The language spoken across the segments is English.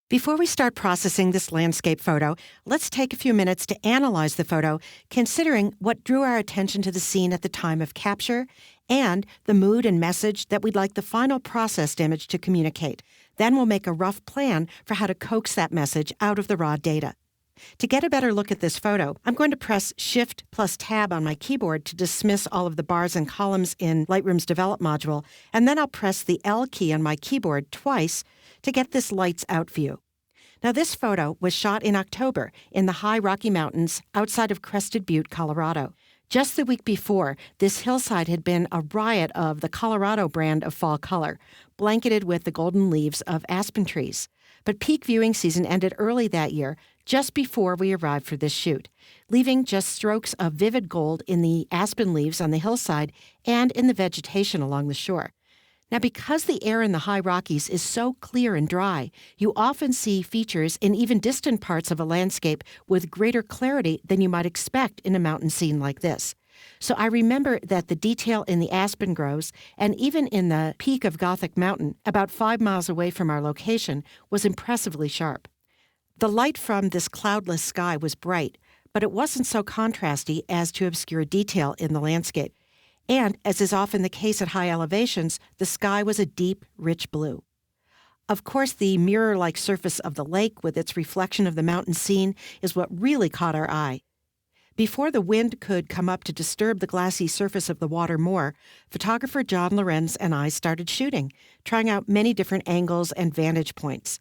Before we start processing this landscape photo, let's take a few minutes to analyze the photo, considering what drew our attention to the scene at the time of capture and the mood and message that we'd like the final processed image to communicate. Then we'll make a rough plan for how to coax that message out of the raw data. To get a better look at this photo, I'm going to press Shift plus Tab on my keyboard to dismiss all of the bars and columns in Lightroom's Develop module, and then I'll press the L key on my keyboard twice to get this lights out view. Now, this photo was shot in October in the high Rocky Mountains outside of Crested Butte, Colorado. Just the week before, this hillside had been a riot of the Colorado brand of fall color, blanketed with the golden leaves of aspen trees. But peak viewing season ended early that year, just before we arrived for this shoot, leaving just strokes of vivid gold in the aspen leaves on the hillside and in the vegetation along the shore. Now, because the air in the high Rockies is so clear and dry, you often see features in even distant parts of a landscape with greater clarity than you might expect in a mountain scene like this. So I remember that the detail in the aspen groves and even in the peak of Gothic Mountain, about 5 miles away from our location, was impressively sharp. The light from this cloudless sky was bright, but it wasn't so contrasty as to obscure detail in the landscape. And, as is often the case at high elevations, the sky was a deep, rich blue. Of course, the mirror-like surface of the lake with its reflection of the mountain scene is what really caught our eye. Before the wind could come up to disturb the glassy surface of the water more, photographer John Lorenz and I started shooting, trying out many different angles and vantage points.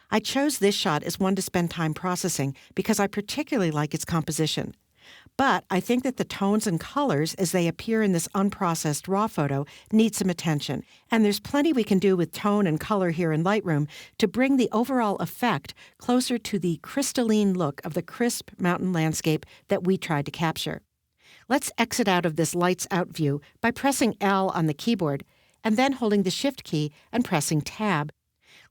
I chose this shot as one to spend time processing because I particularly like its composition. But I think that the tones and colors as they appear in this unprocessed raw photo need some attention, and there's plenty we can do with tone and color here in Lightroom to bring the overall effect closer to the crystalline look of the crisp mountain landscape that we tried to capture. Let's exit out of this lights out view by pressing L on the keyboard and then holding the Shift key and pressing Tab.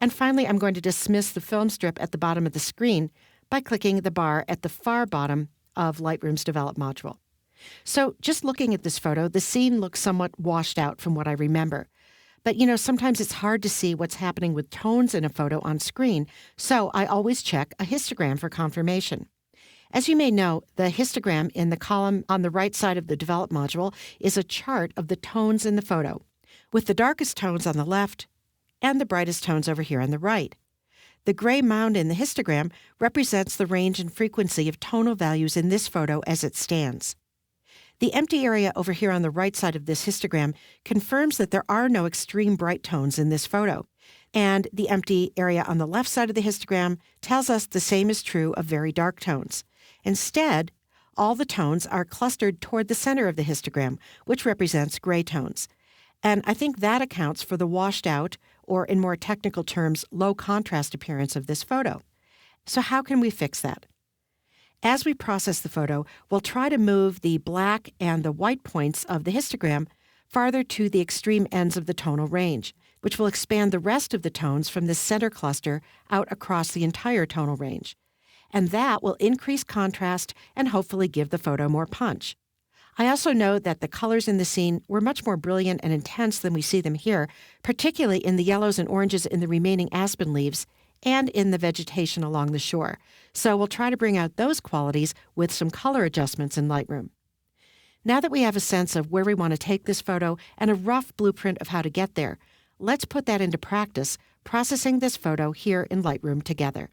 And finally, I'm going to dismiss the film strip at the bottom of the screen by clicking the bar at the far bottom of Lightroom's Develop module. So just looking at this photo, the scene looks somewhat washed out from what I remember. But, sometimes it's hard to see what's happening with tones in a photo on screen, so I always check a histogram for confirmation. As you may know, the histogram in the column on the right side of the Develop module is a chart of the tones in the photo, with the darkest tones on the left and the brightest tones over here on the right. The gray mound in the histogram represents the range and frequency of tonal values in this photo as it stands. The empty area over here on the right side of this histogram confirms that there are no extreme bright tones in this photo. And the empty area on the left side of the histogram tells us the same is true of very dark tones. Instead, all the tones are clustered toward the center of the histogram, which represents gray tones. And I think that accounts for the washed out, or in more technical terms, low contrast appearance of this photo. So how can we fix that? As we process the photo, we'll try to move the black and the white points of the histogram farther to the extreme ends of the tonal range, which will expand the rest of the tones from the center cluster out across the entire tonal range. And that will increase contrast and hopefully give the photo more punch. I also know that the colors in the scene were much more brilliant and intense than we see them here, particularly in the yellows and oranges in the remaining aspen leaves and in the vegetation along the shore. So we'll try to bring out those qualities with some color adjustments in Lightroom. Now that we have a sense of where we want to take this photo and a rough blueprint of how to get there, let's put that into practice, processing this photo here in Lightroom together.